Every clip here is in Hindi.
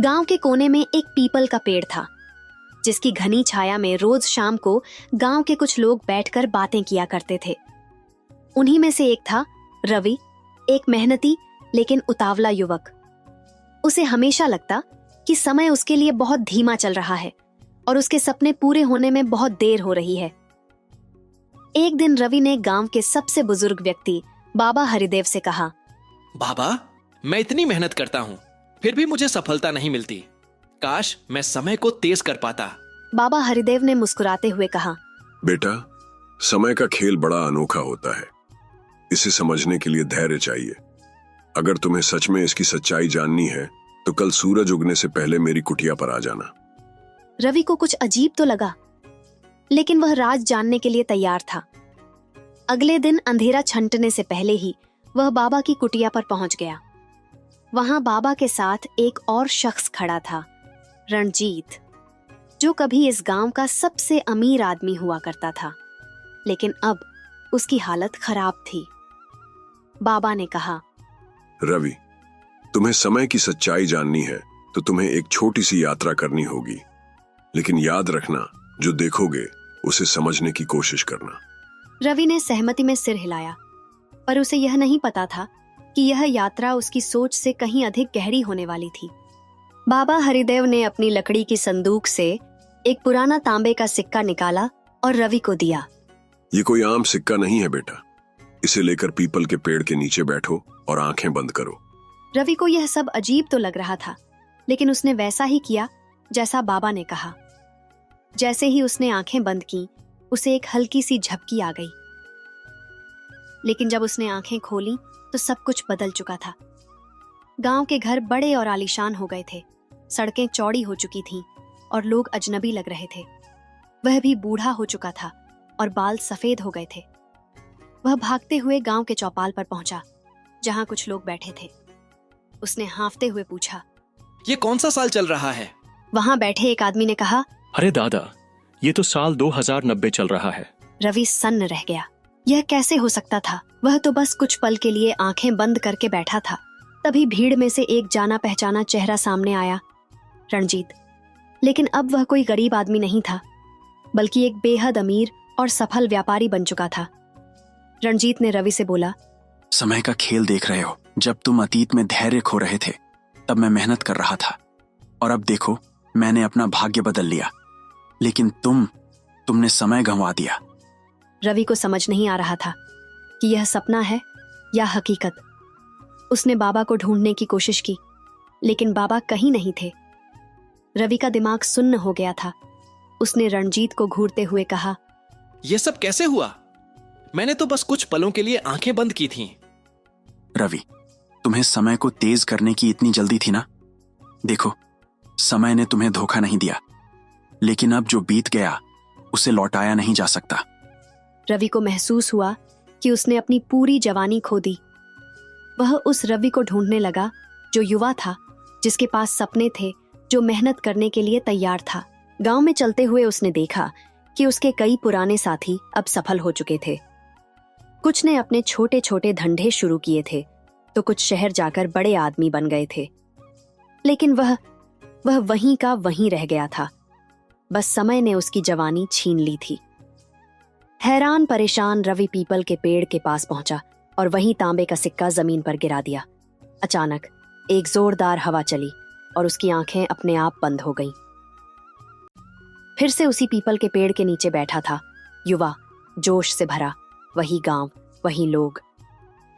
गांव के कोने में एक पीपल का पेड़ था, जिसकी घनी छाया में रोज शाम को गांव के कुछ लोग बैठकर बातें किया करते थे। उन्हीं में से एक था रवि, एक मेहनती लेकिन उतावला युवक। उसे हमेशा लगता कि समय उसके लिए बहुत धीमा चल रहा है और उसके सपने पूरे होने में बहुत देर हो रही है। एक दिन रवि ने गांव के सबसे बुजुर्ग व्यक्ति बाबा हरिदेव से कहा, बाबा, मैं इतनी मेहनत करता हूँ, फिर भी मुझे सफलता नहीं मिलती। काश मैं समय को तेज कर पाता। बाबा हरिदेव ने मुस्कुराते हुए कहा, बेटा, समय का खेल बड़ा अनोखा होता है। इसे समझने के लिए धैर्य चाहिए। अगर तुम्हें सच में इसकी सच्चाई जाननी है तो कल सूरज उगने से पहले मेरी कुटिया पर आ जाना। रवि को कुछ अजीब तो लगा, लेकिन वह राज जानने के लिए तैयार था। अगले दिन अंधेरा छंटने से पहले ही वह बाबा की कुटिया पर पहुंच गया। वहां बाबा के साथ एक और शख्स खड़ा था, रणजीत, जो कभी इस गांव का सबसे अमीर आदमी हुआ करता था, लेकिन अब उसकी हालत खराब थी। बाबा ने कहा, रवि, तुम्हें समय की सच्चाई जाननी है तो तुम्हें एक छोटी सी यात्रा करनी होगी, लेकिन याद रखना, जो देखोगे उसे समझने की कोशिश करना। रवि ने सहमति में सिर हिलाया, पर उसे यह नहीं पता था कि यह यात्रा उसकी सोच से कहीं अधिक गहरी होने वाली थी। बाबा हरिदेव ने अपनी लकड़ी की संदूक से एक पुराना तांबे का सिक्का निकाला और रवि को दिया। ये कोई आम सिक्का नहीं है बेटा। इसे लेकर पीपल के पेड़ के नीचे बैठो और आंखें बंद करो। रवि को यह सब अजीब तो लग रहा था, लेकिन उसने वैसा ही किया जैसा बाबा ने कहा। जैसे ही उसने आंखें बंद की, उसे एक हल्की सी झपकी आ गई। लेकिन जब उसने आंखें खोली तो सब कुछ बदल चुका था। गांव के घर बड़े और आलीशान हो गए थे, सड़कें चौड़ी हो चुकी थीं और लोग अजनबी लग रहे थे। वह भी बूढ़ा हो चुका था और बाल सफेद हो गए थे। वह भागते हुए गांव के चौपाल पर पहुंचा, जहां कुछ लोग बैठे थे। उसने हांफते हुए पूछा, ये कौन सा साल चल रहा है? वहां बैठे एक आदमी ने कहा, अरे दादा, ये तो साल 2090 चल रहा है। रवि सन्न रह गया। यह कैसे हो सकता था? वह तो बस कुछ पल के लिए आंखें बंद करके बैठा था। तभी भीड़ में से एक जाना पहचाना चेहरा सामने आया, रणजीत। लेकिन अब वह कोई गरीब आदमी नहीं था, बल्कि एक बेहद अमीर और सफल व्यापारी बन चुका था। रणजीत ने रवि से बोला, समय का खेल देख रहे हो। जब तुम अतीत में धैर्य खो रहे थे, तब मैं मेहनत कर रहा था, और अब देखो, मैंने अपना भाग्य बदल लिया। लेकिन तुमने समय गंवा दिया। रवि को समझ नहीं आ रहा था कि यह सपना है या हकीकत। उसने बाबा को ढूंढने की कोशिश की, लेकिन बाबा कहीं नहीं थे। रवि का दिमाग सुन्न हो गया था। उसने रणजीत को घूरते हुए कहा, ये सब कैसे हुआ? मैंने तो बस कुछ पलों के लिए आंखें बंद की थीं। रवि, तुम्हें समय को तेज करने की इतनी जल्दी थी ना? देखो, समय ने तुम्हें धोखा नहीं दिया, लेकिन अब जो बीत गया उसे लौटाया नहीं जा सकता। रवि को महसूस हुआ कि उसने अपनी पूरी जवानी खो दी। वह उस रवि को ढूंढने लगा जो युवा था, जिसके पास सपने थे, जो मेहनत करने के लिए तैयार था। गांव में चलते हुए उसने देखा कि उसके कई पुराने साथी अब सफल हो चुके थे। कुछ ने अपने छोटे छोटे धंधे शुरू किए थे, तो कुछ शहर जाकर बड़े आदमी बन गए थे। लेकिन वह वहीं का वहीं रह गया था। बस समय ने उसकी जवानी छीन ली थी। हैरान परेशान रवि पीपल के पेड़ के पास पहुंचा और वहीं तांबे का सिक्का जमीन पर गिरा दिया। अचानक एक जोरदार हवा चली और उसकी आंखें अपने आप बंद हो गईं। फिर से उसी पीपल के पेड़ के नीचे बैठा था, युवा, जोश से भरा। वही गांव, वही लोग।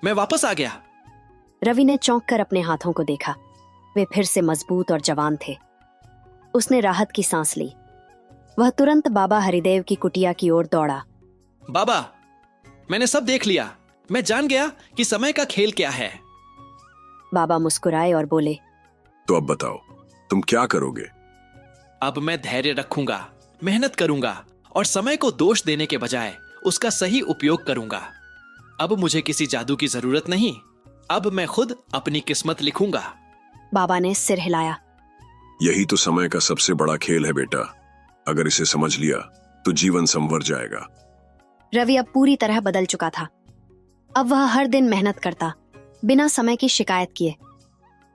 मैं वापस आ गया। रवि ने चौंक कर अपने हाथों को देखा। वे फिर से मजबूत और जवान थे। उसने राहत की सांस ली। वह तुरंत बाबा हरिदेव की कुटिया की ओर दौड़ा। बाबा, मैंने सब देख लिया। मैं जान गया कि समय का खेल क्या है। बाबा मुस्कुराए और बोले, तो अब बताओ, तुम क्या करोगे? अब मैं धैर्य रखूंगा, मेहनत करूंगा और समय को दोष देने के बजाय उसका सही उपयोग करूंगा। अब मुझे किसी जादू की जरूरत नहीं। अब मैं खुद अपनी किस्मत लिखूंगा। बाबा ने सिर हिलाया। यही तो समय का सबसे बड़ा खेल है बेटा। अगर इसे समझ लिया तो जीवन संवर जाएगा। रवि अब पूरी तरह बदल चुका था। अब वह हर दिन मेहनत करता, बिना समय की शिकायत किए।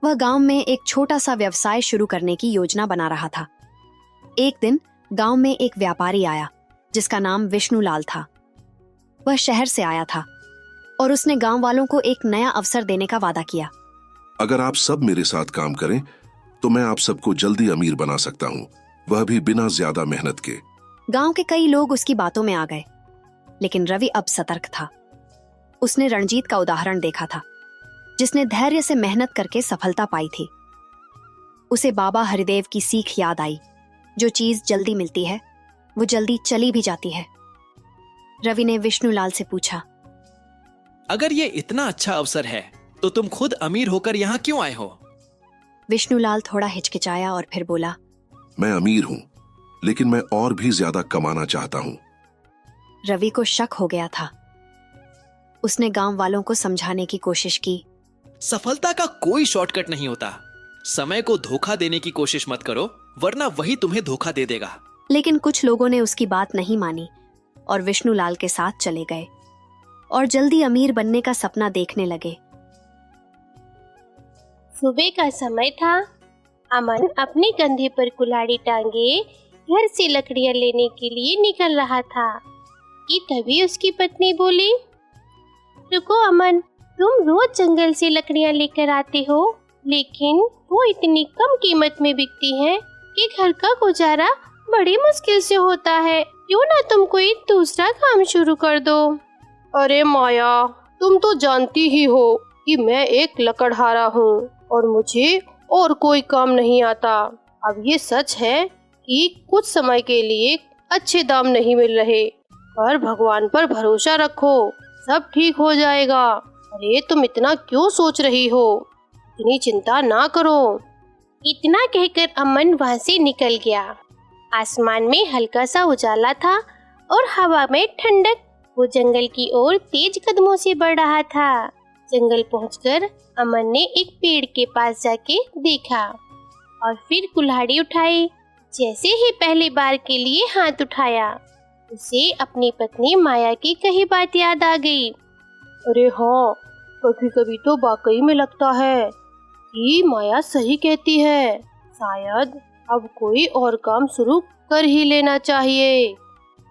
वह गांव में एक छोटा सा व्यवसाय शुरू करने की योजना बना रहा था। एक दिन गांव में एक व्यापारी आया जिसका नाम विष्णुलाल था। वह शहर से आया था और उसने गांव वालों को एक नया अवसर देने का वादा किया। अगर आप सब मेरे साथ काम करें तो मैं आप सबको जल्दी अमीर बना सकता हूँ, वह भी बिना ज्यादा मेहनत के। गांव के कई लोग उसकी बातों में आ गए, लेकिन रवि अब सतर्क था। उसने रणजीत का उदाहरण देखा था, जिसने धैर्य से मेहनत करके सफलता पाई थी। उसे बाबा हरिदेव की सीख याद आई, जो चीज जल्दी मिलती है वो जल्दी चली भी जाती है। रवि ने विष्णुलाल से पूछा, अगर ये इतना अच्छा अवसर है तो तुम खुद अमीर होकर यहाँ क्यों आए हो? विष्णुलाल थोड़ा हिचकिचाया और फिर बोला, मैं अमीर हूँ, लेकिन मैं और भी ज्यादा कमाना चाहता हूँ। रवि को शक हो गया था। उसने गांव वालों को समझाने की कोशिश की। सफलता का कोई शॉर्टकट नहीं होता। समय को धोखा देने की कोशिश मत करो, वरना वही तुम्हें धोखा दे देगा। लेकिन कुछ लोगों ने उसकी बात नहीं मानी और विष्णुलाल के साथ चले गए और जल्दी अमीर बनने का सपना देखने लगे। सुबह का समय था। अमन अपने कंधे पर कुल्हाड़ी टांगे घर से लकड़ियां लेने के लिए निकल रहा था कि तभी उसकी पत्नी बोली, रुको अमन, तुम रोज जंगल से लकड़ियां लेकर आते हो, लेकिन वो इतनी कम कीमत में बिकती हैं कि घर का गुजारा बड़ी मुश्किल से होता है। क्यों ना तुम कोई दूसरा काम शुरू कर दो। अरे माया, तुम तो जानती ही हो कि मैं एक लकड़हारा हूँ और मुझे और कोई काम नहीं आता। अब ये सच है कि कुछ समय के लिए अच्छे दाम नहीं मिल रहे, पर भगवान पर भरोसा रखो, सब ठीक हो जाएगा। अरे तुम इतना क्यों सोच रही हो? इतनी चिंता ना करो। इतना कहकर अमन वहाँ से निकल गया। आसमान में हल्का सा उजाला था और हवा में ठंडक। वो जंगल की ओर तेज कदमों से बढ़ रहा था। जंगल पहुंचकर अमन ने एक पेड़ के पास जाके देखा और फिर कुल्हाड़ी उठाई। जैसे ही पहली बार के लिए हाथ उठाया, उसे अपनी पत्नी माया की कही बात याद आ गई। अरे हाँ, कभी कभी तो वाकई में लगता है कि माया सही कहती है। शायद अब कोई और काम शुरू कर ही लेना चाहिए।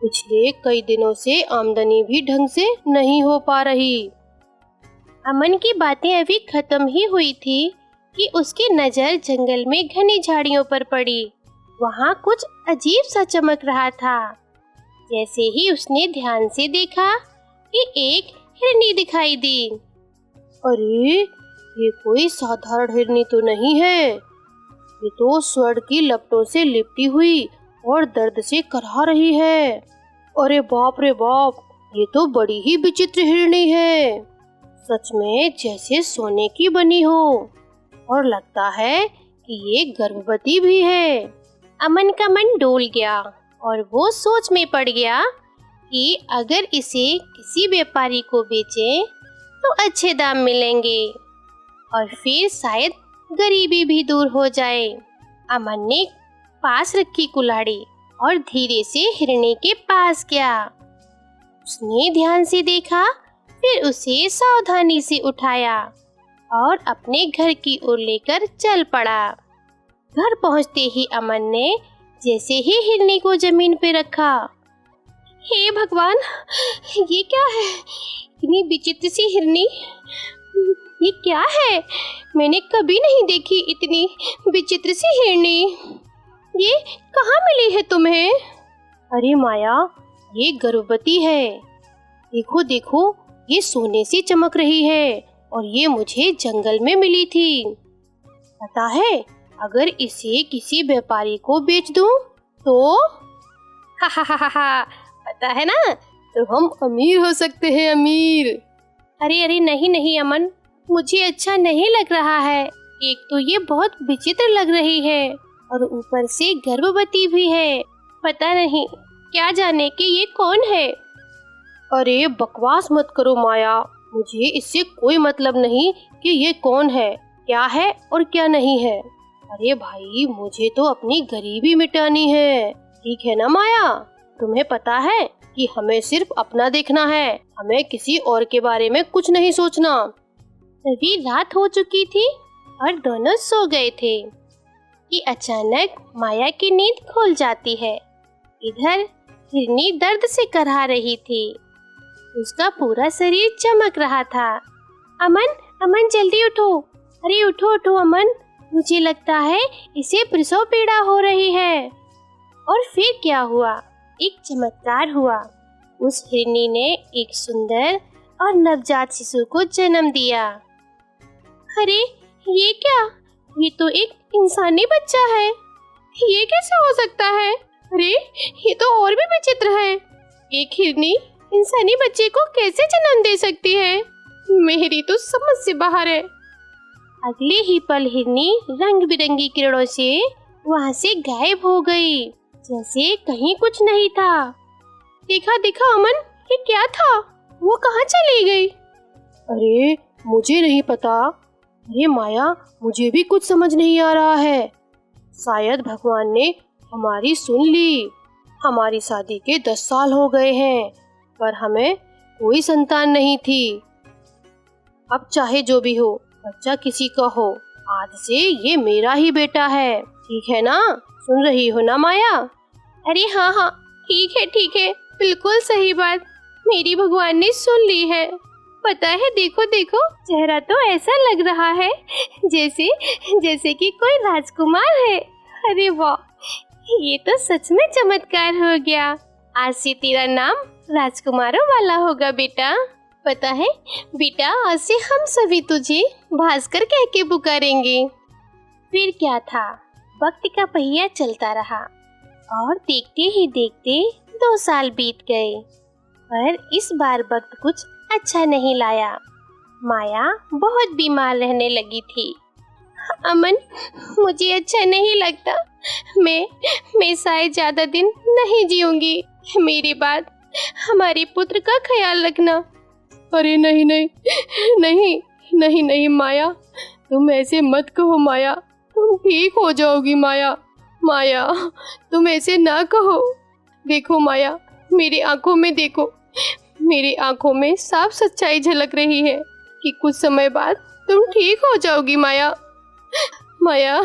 पिछले कई दिनों से आमदनी भी ढंग से नहीं हो पा रही। अमन की बातें अभी खत्म ही हुई थी कि उसकी नजर जंगल में घनी झाड़ियों पर पड़ी। वहाँ कुछ अजीब सा चमक रहा था। जैसे ही उसने ध्यान से देखा कि एक हिरनी दिखाई दी। अरे ये कोई साधारण हिरनी तो नहीं है, ये तो स्वर्ण की लपटों से लिपटी हुई और दर्द से कराह रही है। अरे बाप रे बाप, ये तो बड़ी ही विचित्र हिरनी है। सच में जैसे सोने की बनी हो, और लगता है कि ये गर्भवती भी है। अमन का मन डोल गया और वो सोच में पड़ गया कि अगर इसे किसी व्यापारी को बेचें तो अच्छे दाम मिलेंगे और फिर शायद गरीबी भी दूर हो जाए। अमन ने पास रखी कुल्हाड़ी और धीरे से हिरनी के पास गया। उसने ध्यान से देखा, फिर उसे सावधानी से उठाया और अपने घर की ओर लेकर चल पड़ा। घर पहुंचते ही अमन ने जैसे ही हिरनी को जमीन पे रखा, हे भगवान, ये क्या है? इतनी विचित्र सी हिरनी, ये क्या है? मैंने कभी नहीं देखी इतनी विचित्र सी हिरनी। ये कहाँ मिली है तुम्हें? अरे माया, ये गर्भवती है। देखो देखो, ये सोने से चमक रही है और ये मुझे जंगल में मिली थी। पता है, अगर इसे किसी व्यापारी को बेच दूं तो हा हा हा हा, पता है ना, तो हम अमीर हो सकते हैं, अमीर। अरे अरे नहीं नहीं अमन, मुझे अच्छा नहीं लग रहा है। एक तो ये बहुत विचित्र लग रही है और ऊपर से गर्भवती भी है। पता नहीं, क्या जाने कि ये कौन है। अरे बकवास मत करो माया, मुझे इससे कोई मतलब नहीं कि ये कौन है, क्या है और क्या नहीं है। अरे भाई, मुझे तो अपनी गरीबी मिटानी है, ठीक है ना माया? तुम्हें पता है कि हमें सिर्फ अपना देखना है, हमें किसी और के बारे में कुछ नहीं सोचना। तभी रात हो चुकी थी और दोनों सो गए थे कि अचानक माया की नींद खुल जाती है। इधर हिरनी दर्द से करहा रही थी। उसका पूरा शरीर चमक रहा था। अमन, अमन जल्दी उठो, अरे उठो उठो अमन, मुझे लगता है इसे प्रसव पीड़ा हो रही है। और फिर क्या हुआ? एक चमत्कार हुआ। उस हिरनी ने एक सुंदर और नवजात शिशु को जन्म दिया। अरे ये क्या? ये तो एक इंसानी बच्चा है। ये कैसे हो सकता है? अरे ये तो और भी विचित्र है। एक हिरनी इंसानी बच्चे को कैसे जन्म दे सकती है? मेरी तो समझ से बाहर है। अगले ही पल हिरनी रंग बिरंगी किरणों से वहां से गायब हो गई, जैसे कहीं कुछ नहीं था। देखा देखा अमन, ये क्या था? वो कहाँ चली गई? अरे मुझे नहीं पता। अरे माया, मुझे भी कुछ समझ नहीं आ रहा है। शायद भगवान ने हमारी सुन ली। हमारी शादी के 10 साल हो गए हैं, पर हमें कोई संतान नहीं थी। अब चाहे जो भी हो, बच्चा किसी का हो, आज से ये मेरा ही बेटा है। ठीक है ना? सुन रही हो ना माया? अरे हाँ हाँ, ठीक है, बिल्कुल सही बात। मेरी भगवान ने सुन ली है। पता है, देखो देखो, चेहरा तो ऐसा लग रहा है जैसे कि कोई राजकुमार है। अरे वाह, ये तो सच में चमत्कार हो गया। आज से तेरा नाम राजकुमारों वाला होगा बेटा। पता है बेटा, आज से हम सभी तुझे भास्कर कह के पुकारेंगे। फिर क्या था, वक्त का पहिया चलता रहा और देखते ही देखते 2 साल बीत गए। पर इस बार वक्त कुछ अच्छा नहीं लाया। माया बहुत बीमार रहने लगी थी। अमन, मुझे अच्छा नहीं लगता। मैं शायद ज्यादा दिन नहीं जीऊंगी। मेरी बात हमारे पुत्र का ख्याल रखना। अरे नहीं नहीं नहीं नहीं नहीं माया, तुम ऐसे मत कहो माया, तुम ठीक हो जाओगी माया। माया, तुम ऐसे ना कहो। देखो माया, मेरी आंखों में देखो, मेरी आंखों में साफ सच्चाई झलक रही है कि कुछ समय बाद तुम ठीक हो जाओगी माया। माया,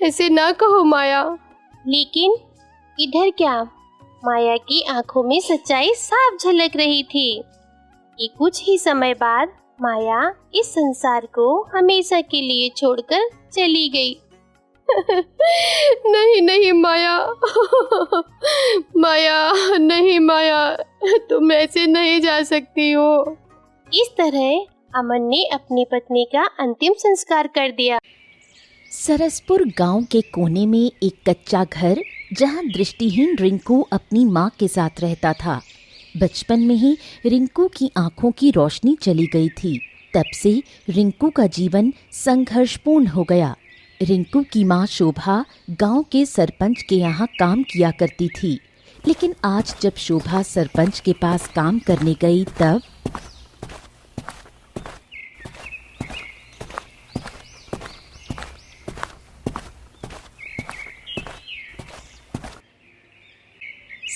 ऐसे ना कहो माया। लेकिन इधर क्या, माया की आंखों में सच्चाई साफ झलक रही थी कि कुछ ही समय बाद माया इस संसार को हमेशा के लिए छोड़कर चली गई। नहीं नहीं माया, माया नहीं माया, तुम ऐसे नहीं जा सकती हो। इस तरह अमन ने अपनी पत्नी का अंतिम संस्कार कर दिया। सरसपुर गांव के कोने में एक कच्चा घर, जहां दृष्टिहीन रिंकू अपनी मां के साथ रहता था। बचपन में ही रिंकू की आंखों की रोशनी चली गई थी। तब से रिंकू का जीवन संघर्षपूर्ण हो गया। रिंकू की मां शोभा गांव के सरपंच के यहाँ काम किया करती थी, लेकिन आज जब शोभा सरपंच के पास काम करने गई तब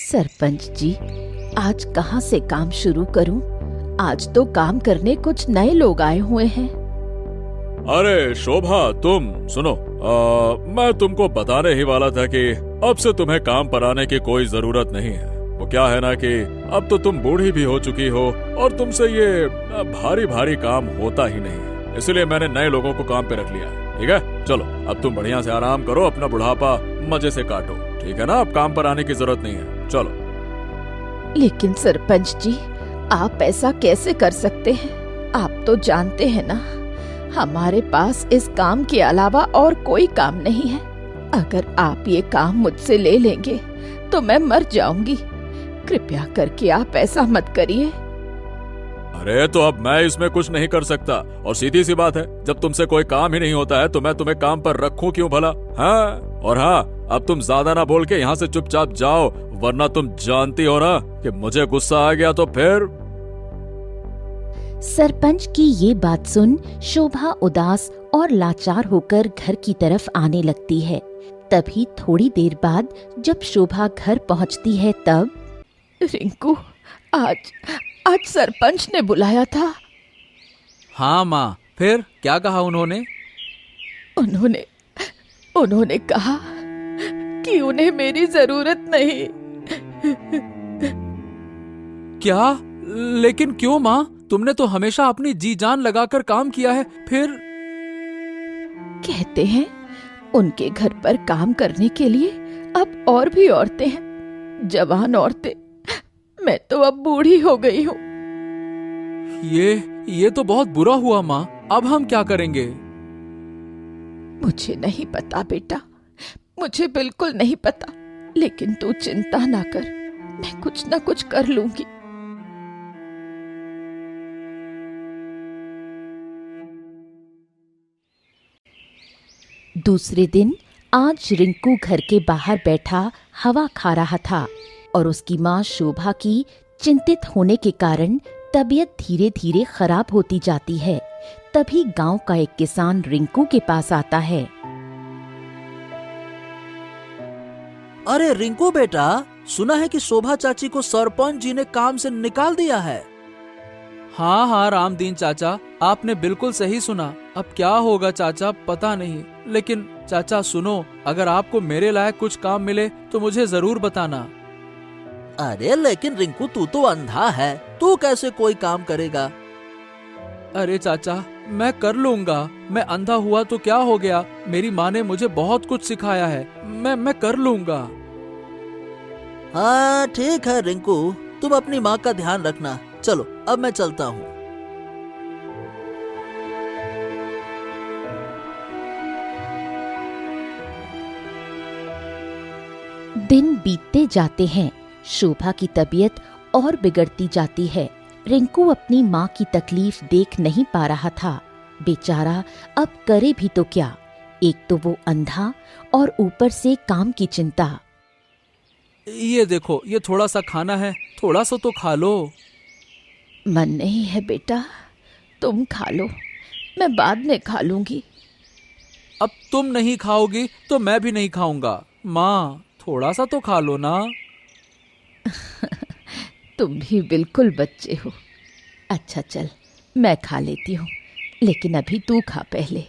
सरपंच जी, आज कहाँ से काम शुरू करूं? आज तो काम करने कुछ नए लोग आए हुए हैं। अरे शोभा, तुम सुनो, मैं तुमको बताने ही वाला था कि अब से तुम्हें काम पर आने की कोई जरूरत नहीं है। वो क्या है ना कि अब तो तुम बूढ़ी भी हो चुकी हो और तुमसे ये भारी भारी काम होता ही नहीं है, इसलिए मैंने नए लोगों को काम पे रख लिया है। ठीक है, चलो अब तुम बढ़िया से आराम करो, अपना बुढ़ापा मजे से काटो। ठीक है ना? अब काम पर आने की जरूरत नहीं है, चलो। लेकिन सरपंच जी, आप ऐसा कैसे कर सकते हैं? आप तो जानते हैं ना, हमारे पास इस काम के अलावा और कोई काम नहीं है। अगर आप ये काम मुझसे ले लेंगे तो मैं मर जाऊंगी। कृपया करके आप ऐसा मत करिए। अरे तो अब मैं इसमें कुछ नहीं कर सकता, और सीधी सी बात है, जब तुमसे कोई काम ही नहीं होता है तो मैं तुम्हें काम पर रखूं क्यों भला? हाँ, और हाँ, अब तुम ज्यादा ना बोल के यहाँ से चुपचाप जाओ, वरना तुम जानती हो ना कि मुझे गुस्सा आ गया तो फिर। सरपंच की ये बात सुन शोभा उदास और लाचार होकर घर की तरफ आने लगती है। तभी थोड़ी देर बाद जब शोभा घर पहुंचती है तब रिंकू, आज सरपंच ने बुलाया था। हाँ माँ, फिर क्या कहा उन्होंने? उन्होंने कहा कि उन्हें मेरी जरूरत नहीं। क्या? लेकिन क्यों माँ? तुमने तो हमेशा अपनी जी जान लगाकर काम किया है, फिर? कहते हैं उनके घर पर काम करने के लिए अब और भी औरतें हैं, जवान औरतें। मैं तो अब बूढ़ी हो गई हूँ। ये तो बहुत बुरा हुआ माँ। अब हम क्या करेंगे? मुझे नहीं पता बेटा, मुझे बिल्कुल नहीं पता। लेकिन तू चिंता ना कर, मैं कुछ ना कुछ कर लूंगी। दूसरे दिन आज रिंकू घर के बाहर बैठा हवा खा रहा था और उसकी माँ शोभा की चिंतित होने के कारण तबीयत धीरे धीरे खराब होती जाती है। तभी गांव का एक किसान रिंकू के पास आता है। अरे रिंकू बेटा, सुना है कि शोभा चाची को सरपंच जी ने काम से निकाल दिया है। हाँ रामदीन चाचा, आपने बिल्कुल सही सुना। अब क्या होगा चाचा पता नहीं, लेकिन चाचा सुनो, अगर आपको मेरे लायक कुछ काम मिले तो मुझे जरूर बताना। अरे लेकिन रिंकू, तू तो अंधा है, तू कैसे कोई काम करेगा? अरे चाचा, मैं कर लूंगा। मैं अंधा हुआ तो क्या हो गया? मेरी माँ ने मुझे बहुत कुछ सिखाया है। मैं कर लूंगा। हाँ ठीक है रिंकू, तुम अपनी माँ का ध्यान रखना। चलो अब मैं चलता हूँ। दिन बीतते जाते हैं, शोभा की तबीयत और बिगड़ती जाती है। रिंकू अपनी माँ की तकलीफ देख नहीं पा रहा था। बेचारा अब करे भी तो क्या, एक तो वो अंधा और ऊपर से काम की चिंता। ये देखो, ये थोड़ा सा खाना है, थोड़ा सा तो खा लो। मन नहीं है बेटा, तुम खा लो, मैं बाद में खा लूंगी। अब तुम नहीं खाओगी तो मैं भी नहीं खाऊंगा। माँ थोड़ा सा तो खा लो ना। तुम भी बिल्कुल बच्चे हो। अच्छा चल, मैं खा लेती हूँ, लेकिन अभी तू खा पहले।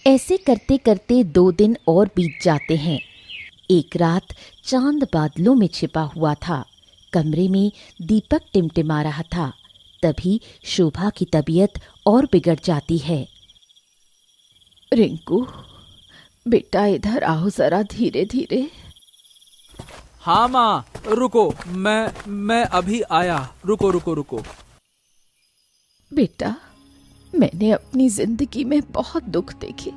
ऐसे करते करते 2 दिन और बीत जाते हैं। एक रात चांद बादलों में छिपा हुआ था। कमरे में दीपक टिमटिमा रहा था। तभी शोभा की तबीयत और बिगड़ जाती है। रिंकू बेटा, इधर आओ जरा, धीरे धीरे। हाँ माँ, रुको, मैं अभी आया। रुको। बेटा, मैंने अपनी जिंदगी में बहुत दुख देखे,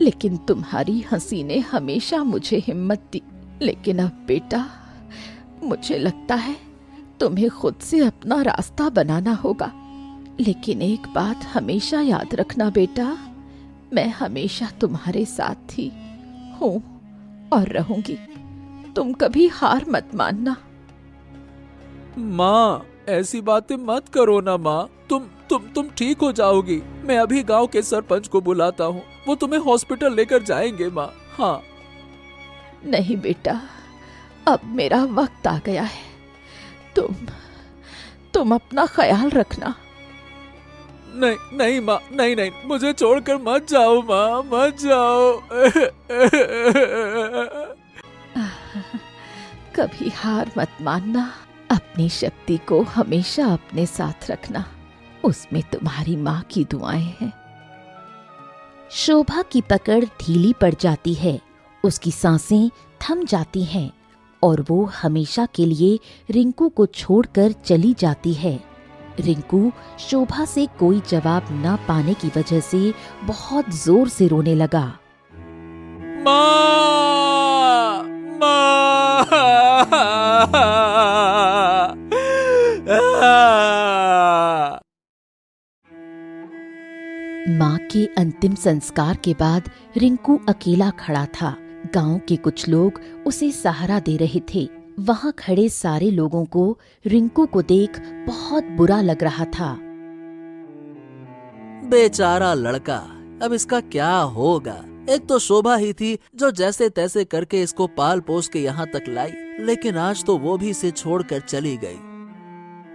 लेकिन तुम्हारी हंसी ने हमेशा मुझे हिम्मत दी। लेकिन अब बेटा, मुझे लगता है तुम्हें खुद से अपना रास्ता बनाना होगा। लेकिन एक बात हमेशा याद रखना बेटा, मैं हमेशा तुम्हारे साथ ही हूँ और रहूंगी। तुम कभी हार मत मानना। माँ ऐसी बातें मत करो ना माँ, तुम ठीक हो जाओगी। मैं अभी गांव के सरपंच को बुलाता हूँ, वो तुम्हें हॉस्पिटल लेकर जाएंगे माँ। हाँ। नहीं बेटा, अब मेरा वक्त आ गया है। तुम अपना ख्याल रखना। नहीं माँ, नहीं, मुझे छोड़कर मत जाओ माँ, मत जाओ। कभी हार मत मानना। अपनी शक्ति को हमेशा अपने साथ रखना, उसमें तुम्हारी माँ की दुआएं हैं। शोभा की पकड़ ढीली पड़ जाती है, उसकी सांसें थम जाती हैं और वो हमेशा के लिए रिंकू को छोड़कर चली जाती है। रिंकू शोभा से कोई जवाब न पाने की वजह से बहुत जोर से रोने लगा। माँ के अंतिम संस्कार के बाद रिंकू अकेला खड़ा था। गांव के कुछ लोग उसे सहारा दे रहे थे। वहां खड़े सारे लोगों को रिंकू को देख बहुत बुरा लग रहा था। बेचारा लड़का, अब इसका क्या होगा? एक तो शोभा ही थी जो जैसे तैसे करके इसको पाल पोस के यहाँ तक लाई। लेकिन आज तो वो भी इसे छोड़कर चली गई।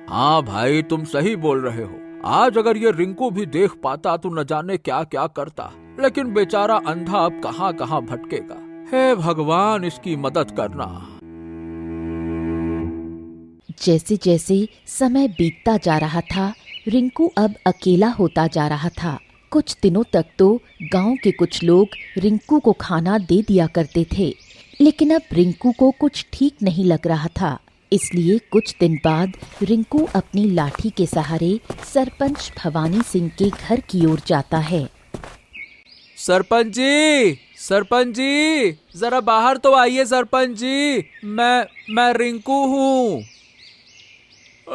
हाँ भाई, तुम सही बोल रहे हो। आज अगर ये रिंकू भी देख पाता तो न जाने क्या क्या करता, लेकिन बेचारा अंधा अब कहाँ कहाँ भटकेगा। हे भगवान, इसकी मदद करना। जैसे जैसे समय बीतता जा रहा था, रिंकू अब अकेला होता जा रहा था। कुछ दिनों तक तो गांव के कुछ लोग रिंकू को खाना दे दिया करते थे, लेकिन अब रिंकू को कुछ ठीक नहीं लग रहा था। इसलिए कुछ दिन बाद रिंकू अपनी लाठी के सहारे सरपंच भवानी सिंह के घर की ओर जाता है। सरपंच जी, जरा बाहर तो आइए सरपंच जी। मैं रिंकू हूँ।